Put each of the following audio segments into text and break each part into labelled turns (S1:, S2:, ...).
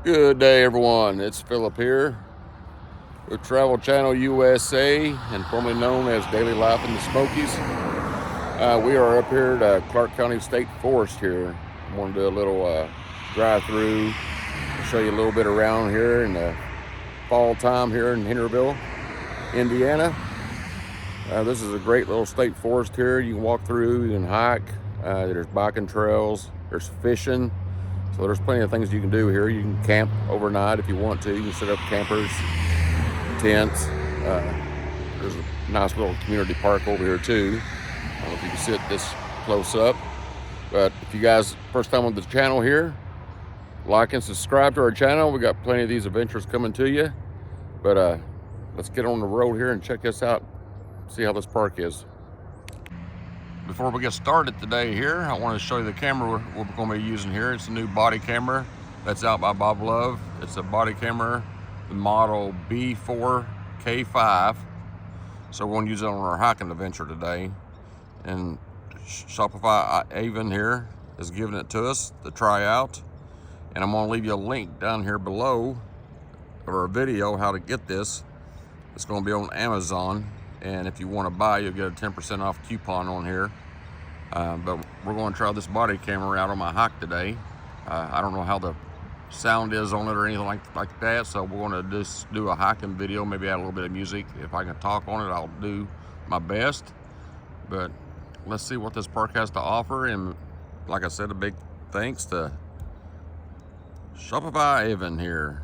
S1: Good day, everyone. It's Philip here with Travel Channel USA, and formerly known as Daily Life in the Smokies. We are up here at Clark County State Forest here. I want to do a little drive-through, show you a little bit around here in the fall time here in Henryville, Indiana. This is a great little state forest here. You can walk through, you can hike. There's biking trails, there's fishing. So there's plenty of things you can do here. You can camp overnight if you want to. You can set up campers, tents. There's a nice little community park over here too. I don't know if you can sit this close up. But if you guys first time on the channel here, like and subscribe to our channel. We got plenty of these adventures coming to you. But let's get on the road here and check this out. See how this park is. Before we get started today here, I want to show you the camera we're going to be using here. It's a new body camera that's out by Bob Love. It's a body camera, the model B4K5. So we're going to use it on our hiking adventure today. And HTOBYUIN here is giving it to us to try out. And I'm going to leave you a link down here below or a video how to get this. It's going to be on Amazon. And if you want to buy, you'll get a 10% off coupon on here. But we're going to try this body camera out on my hike today. I don't know how the sound is on it or anything like that, so we're going to just do a hiking video, maybe add a little bit of music. If I can talk on it, I'll do my best. But let's see what this park has to offer. And like I said, a big thanks to HTOBYUIN here.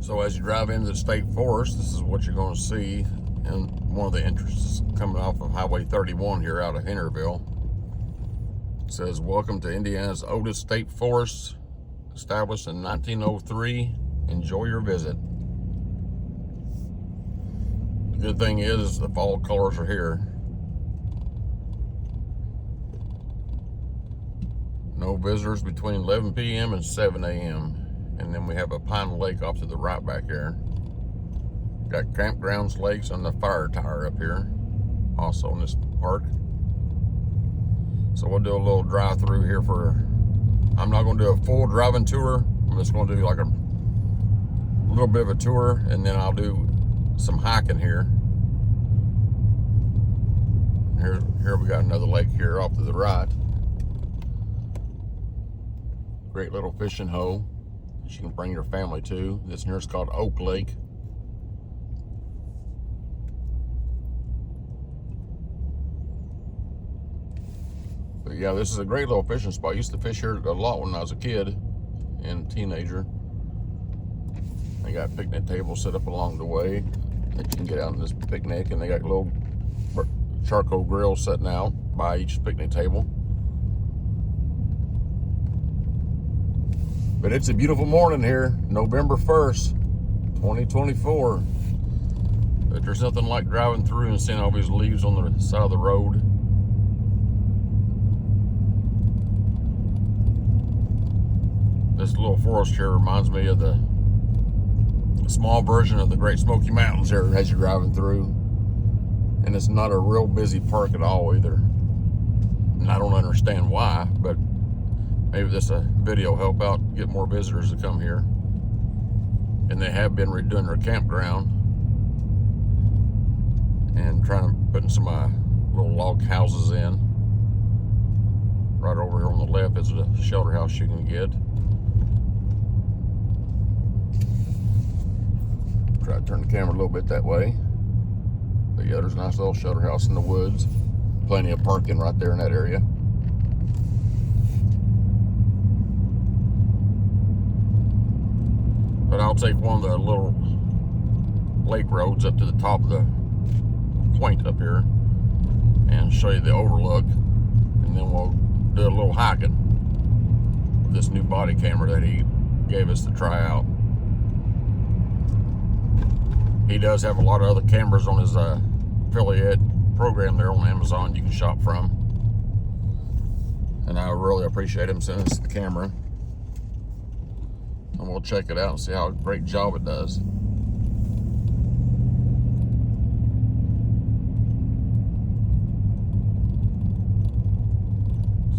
S1: So as you drive into the state forest, this is what you're going to see. And one of the entrances coming off of Highway 31 here out of Henryville. It says, "Welcome to Indiana's oldest state forest, established in 1903. Enjoy your visit." The good thing is the fall colors are here. No visitors between 11 p.m. and 7 a.m. And then we have a pine lake off to the right back here. Got campgrounds, lakes, and the fire tower up here, also in this park. So we'll do a little drive through here I'm not going to do a full driving tour. I'm just going to do like a little bit of a tour, and then I'll do some hiking here. Here we got another lake here off to the right. Great little fishing hole you can bring your family to. This here is called Oak Lake. But yeah, this is a great little fishing spot. I used to fish here a lot when I was a kid and teenager. They got picnic tables set up along the way that you can get out on this picnic, and they got little charcoal grills sitting out by each picnic table. But it's a beautiful morning here, November 1st, 2024. But there's nothing like driving through and seeing all these leaves on the side of the road. This little forest here reminds me of the small version of the Great Smoky Mountains here as you're driving through. And it's not a real busy park at all either. And I don't understand why, but maybe this video will help out get more visitors to come here. And they have been redoing their campground and trying to put some little log houses in. Right over here on the left is a shelter house you can get. Try to turn the camera a little bit that way. But yeah, there's a nice little shelter house in the woods. Plenty of parking right there in that area. But I'll take one of the little lake roads up to the top of the point up here and show you the overlook, and then we'll do a little hiking with this new body camera that he gave us to try out. He does have a lot of other cameras on his affiliate program there on Amazon you can shop from, and I really appreciate him sending us the camera. And we'll check it out and see how great job it does.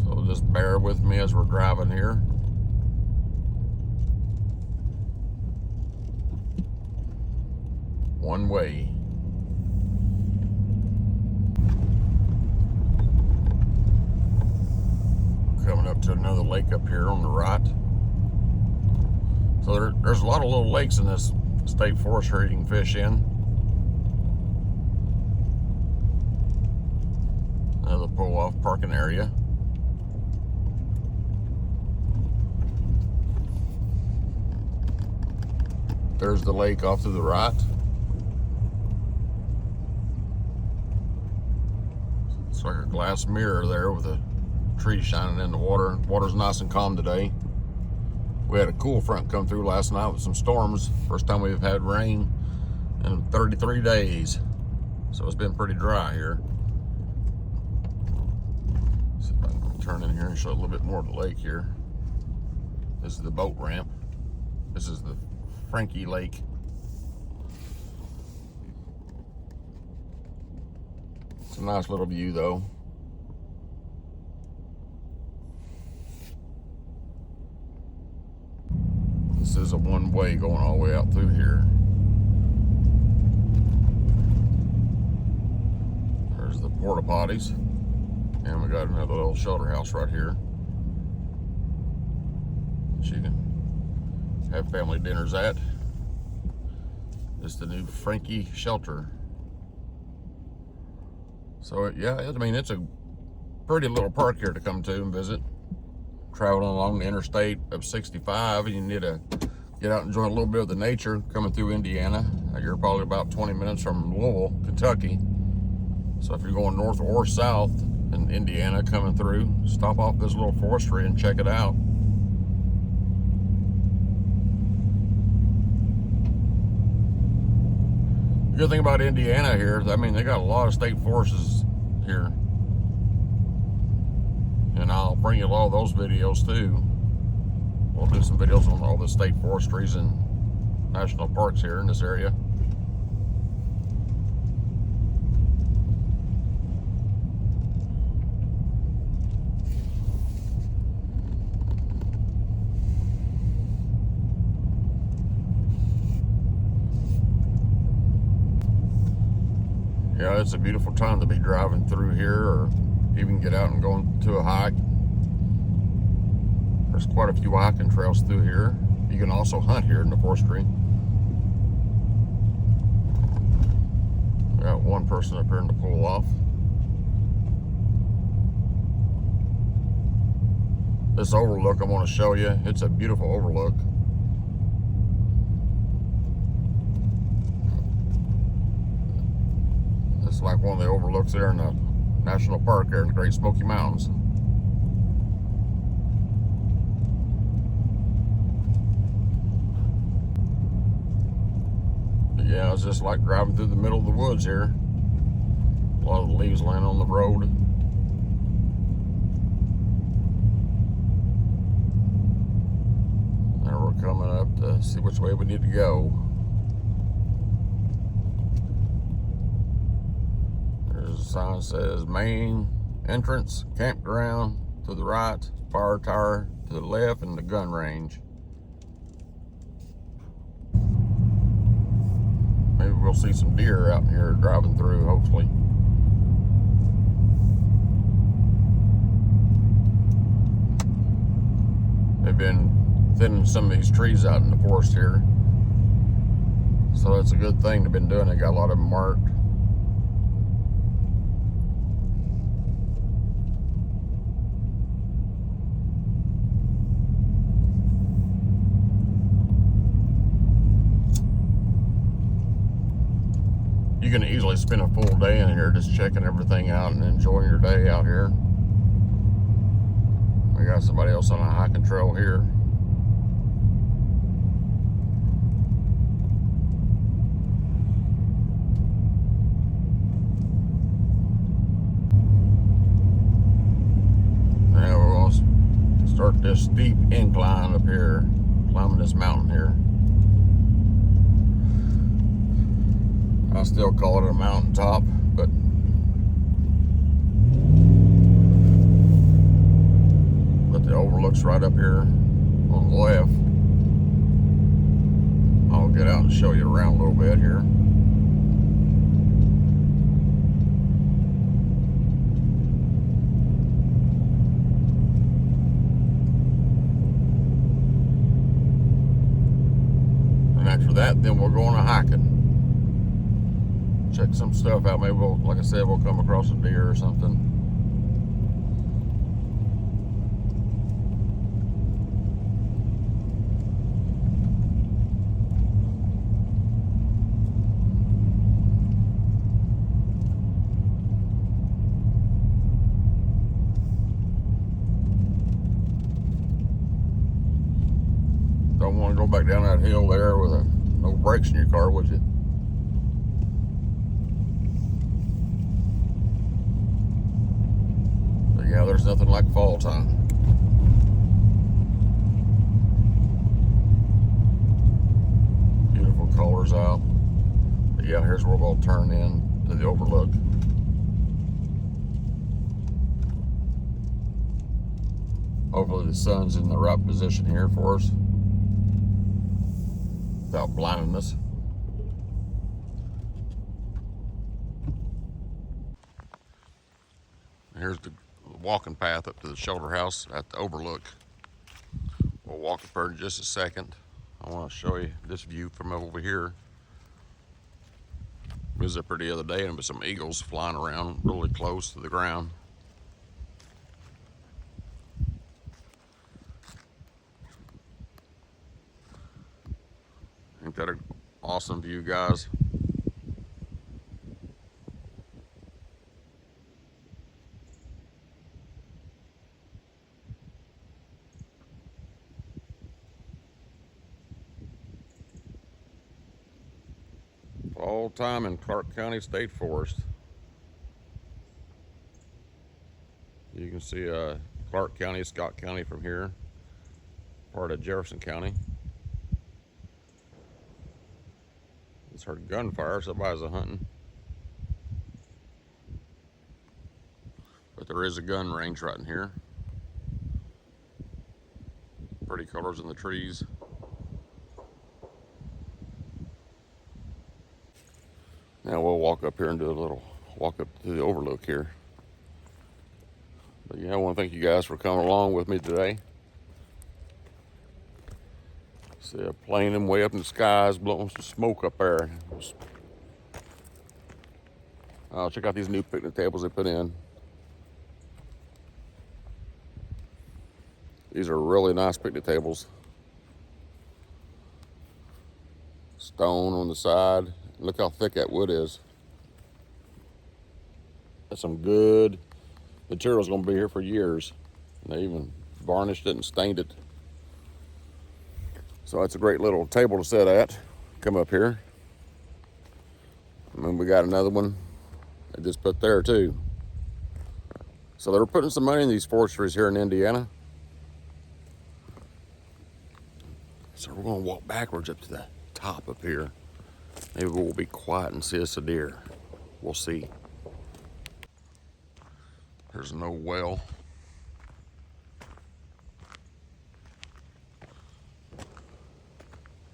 S1: So just bear with me as we're driving here. one way. Coming up to another lake up here on the right. So there's a lot of little lakes in this state forest here you can fish in. Another pull-off parking area. There's the lake off to the right. It's like a glass mirror there with a tree shining in the water. Water's nice and calm today. We had a cool front come through last night with some storms. First time we've had rain in 33 days. So it's been pretty dry here. See if I can turn in here and show a little bit more of the lake here. This is the boat ramp. This is the Frankie Lake. It's a nice little view though. This is a one-way going all the way out through here. There's the porta potties. And we got another little shelter house right here that you can have family dinners at. It's the new Frankie shelter. So yeah, I mean, it's a pretty little park here to come to and visit. Traveling along the interstate of 65, and you need to get out and enjoy a little bit of the nature coming through Indiana. You're probably about 20 minutes from Louisville, Kentucky. So if you're going north or south in Indiana coming through, stop off this little forestry and check it out. The good thing about Indiana here, I mean, they got a lot of state forests here. And I'll bring you a lot of those videos too. We'll do some videos on all the state forestries and national parks here in this area. Yeah, it's a beautiful time to be driving through here, or even get out and go to a hike. There's quite a few hiking trails through here. You can also hunt here in the forestry. We got one person up here in the pull off. This overlook I want to show you. It's a beautiful overlook. It's like one of the overlooks there in the National Park here in the Great Smoky Mountains. But yeah, it's just like driving through the middle of the woods here. A lot of the leaves laying on the road. Now we're coming up to see which way we need to go. There's a sign that says main entrance, campground to the right, fire tower to the left, and the gun range. Maybe we'll see some deer out here driving through, hopefully. They've been thinning some of these trees out in the forest here. So that's a good thing they've been doing. They got a lot of them marked. You can easily spend a full day in here just checking everything out and enjoying your day out here. We got somebody else on a hiking trail here. Now we're going to start this steep incline up here, climbing this mountain here. I still call it a mountaintop, but the overlook's right up here on the left. I'll get out and show you around a little bit here. that, then we'll go on a hiking. Check some stuff out. Maybe we'll, like I said, we'll come across a deer or something. Don't want to go back down that hill there with no brakes in your car, would you? But yeah, there's nothing like fall time. Beautiful colors out. But yeah, here's where we'll turn in to the overlook. Hopefully the sun's in the right position here for us, without blinding us. Here's the walking path up to the shelter house at the overlook. We'll walk up there in just a second. I want to show you this view from over here. I was up there the other day and there was some eagles flying around really close to the ground. Ain't that an awesome view, guys? All time in Clark County State Forest. You can see Clark County, Scott County from here, part of Jefferson County. It's heard gunfire, somebody's hunting. But there is a gun range right in here. Pretty colors in the trees. Now we'll walk up here and do a little walk up to the overlook here. But yeah, I want to thank you guys for coming along with me today. See a plane way up in the skies blowing some smoke up there. Check out these new picnic tables they put in. These are really nice picnic tables. Stone on the side. Look how thick that wood is. That's some good material's gonna be here for years. And they even varnished it and stained it. So that's a great little table to sit at. Come up here. And then we got another one they just put there too. So they were putting some money in these forestries here in Indiana. So we're gonna walk backwards up to the top up here. Maybe we'll be quiet and see us a deer. We'll see. There's no well.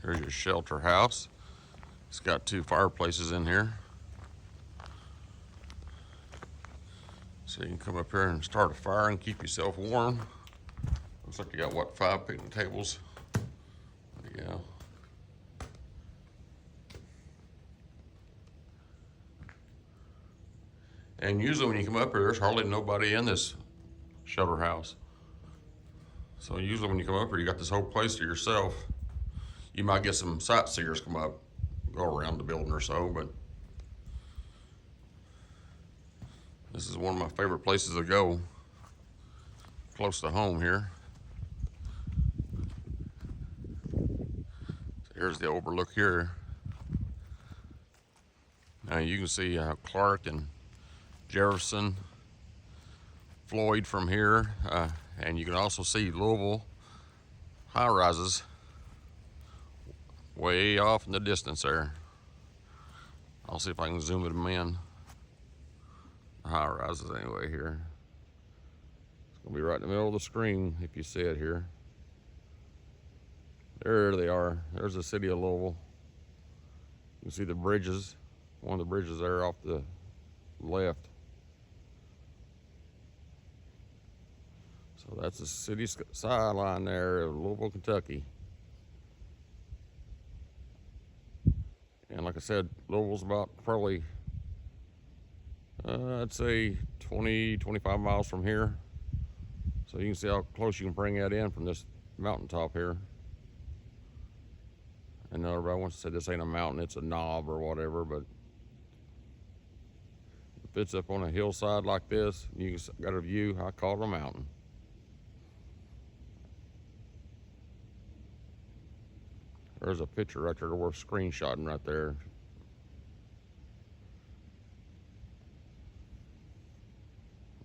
S1: Here's your shelter house. It's got 2 fireplaces in here. So you can come up here and start a fire and keep yourself warm. Looks like you got, what, 5 picnic tables? Yeah. And usually when you come up here, there's hardly nobody in this shelter house. So usually when you come up here, you got this whole place to yourself. You might get some sightseers come up, go around the building or so, but this is one of my favorite places to go, close to home here. Here's the overlook here. Now you can see Clark and Jefferson, Floyd from here, and you can also see Louisville high rises way off in the distance there. I'll see if I can zoom them in. The high rises anyway here. It's gonna be right in the middle of the screen if you see it here. There they are. There's the city of Louisville. You can see the bridges. One of the bridges there off the left. So that's the city sideline there of Louisville, Kentucky. like I said, Louisville's about probably, I'd say 20, 25 miles from here. So you can see how close you can bring that in from this mountaintop here. I know everybody wants to say this ain't a mountain, it's a knob or whatever, but if it's up on a hillside like this, you got a view, I call it a mountain. There's a picture right there worth screenshotting right there.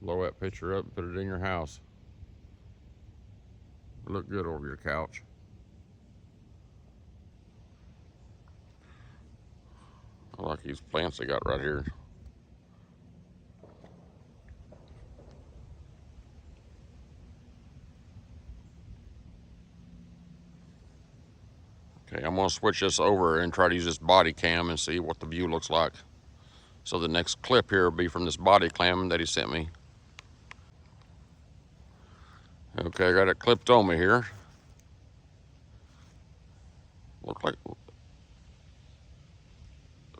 S1: Blow that picture up and put it in your house. It'll look good over your couch. I like these plants they got right here. Okay, I'm gonna switch this over and try to use this body cam and see what the view looks like. So the next clip here will be from this body cam that he sent me. Okay, I got it clipped on me here. Look like, I'll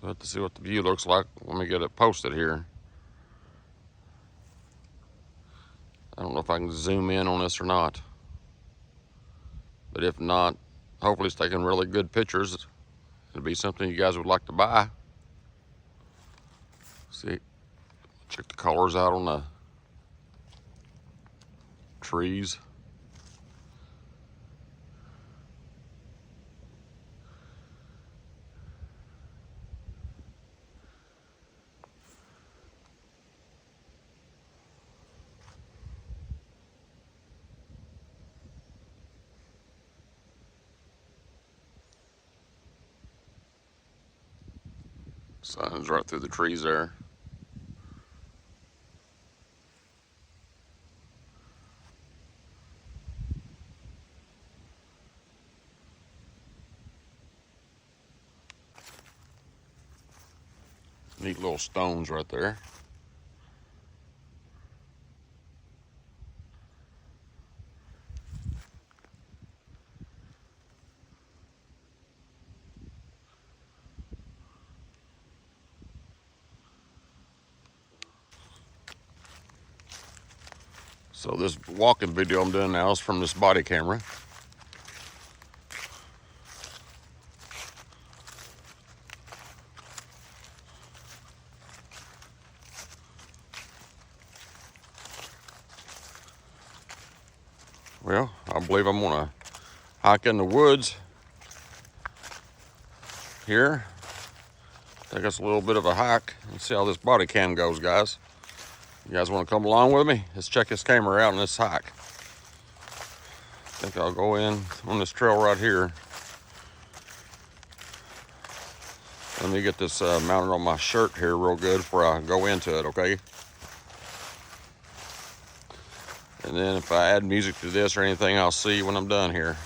S1: have to see what the view looks like. Let me get it posted here. I don't know if I can zoom in on this or not. But if not, hopefully it's taking really good pictures. It'll be something you guys would like to buy. See, check the colors out on the trees. Sun's right through the trees there. Neat little stones right there. So this walking video I'm doing now is from this body camera. Well, I believe I'm gonna hike in the woods here. Take us a little bit of a hike and see how this body cam goes, guys. You guys want to come along with me? Let's check this camera out on this hike. I think I'll go in on this trail right here. Let me get this mounted on my shirt here real good before I go into it, okay? And then if I add music to this or anything, I'll see you when I'm done here.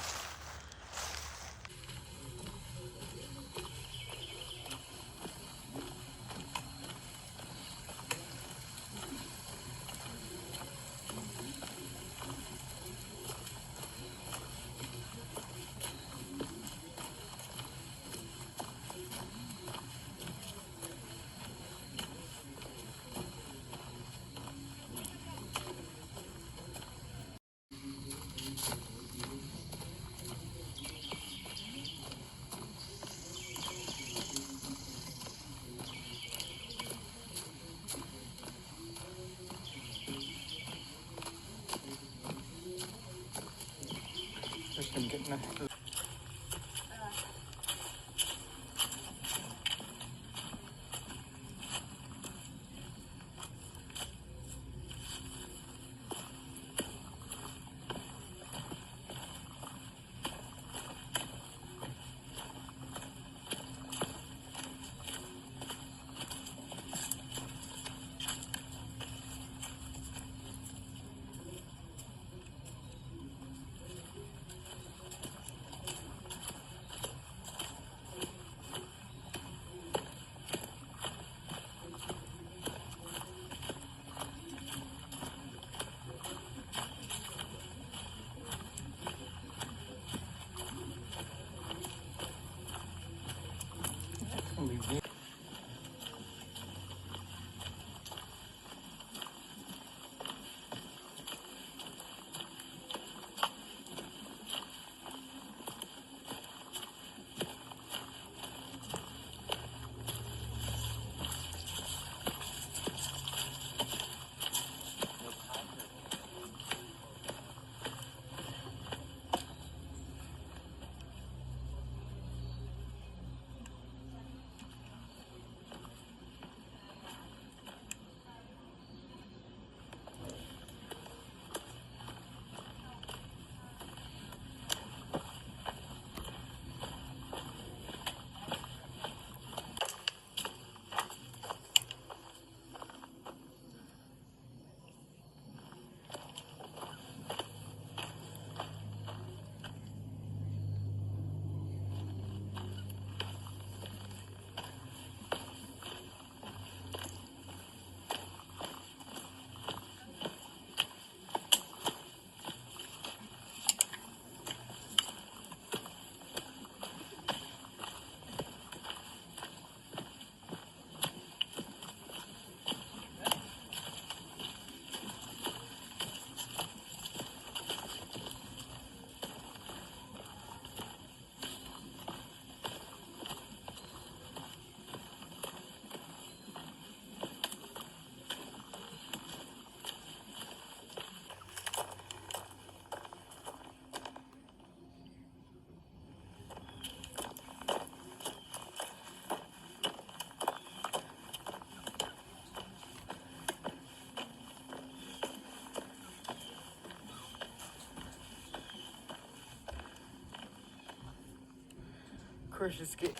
S2: course, it's get.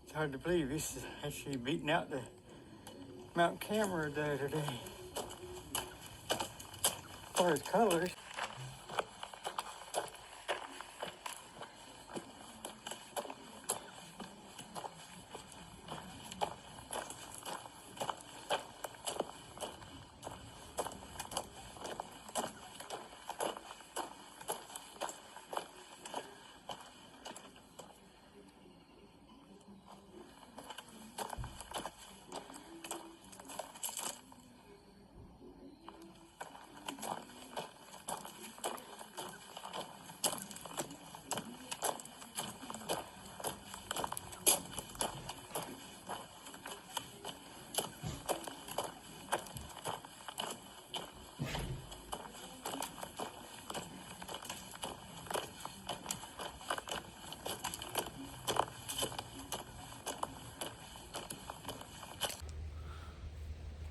S2: It's hard to believe this is actually beating out the mount camera the other day. As far as colors.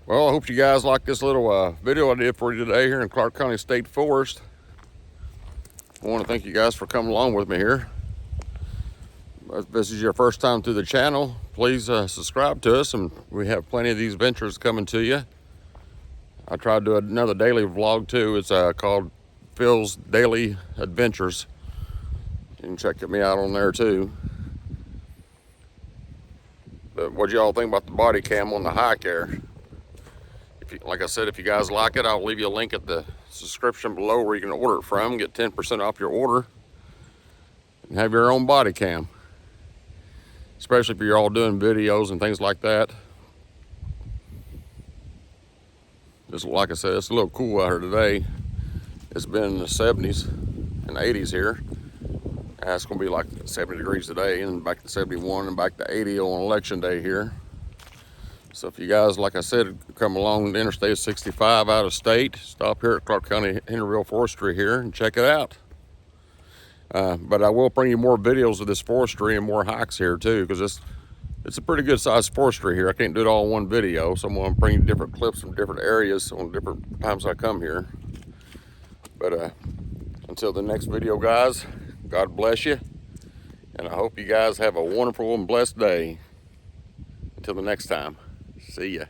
S1: Well, I hope you guys like this little video I did for you today here in Clark County State Forest. I want to thank you guys for coming along with me here. If this is your first time through the channel, please subscribe to us, and we have plenty of these ventures coming to you. I tried to do another daily vlog too. It's called Phil's Daily Adventures. You can check me out on there too. But what y'all think about the body cam on the hike there? Like I said, if you guys like it, I'll leave you a link at the description below where you can order it from. Get 10% off your order and have your own body cam. Especially if you're all doing videos and things like that. Just like I said, it's a little cool out here today. It's been in the 70s and 80s here. It's going to be like 70 degrees today, and back to 71 and back to 80 on election day here. So if you guys, like I said, come along the Interstate 65 out of state, stop here at Clark County Henryville Forestry here and check it out. But I will bring you more videos of this forestry and more hikes here too, because it's a pretty good sized forestry here. I can't do it all in one video, so I'm going to bring you different clips from different areas on different times I come here. But until the next video, guys, God bless you, and I hope you guys have a wonderful and blessed day. Until the next time. See ya.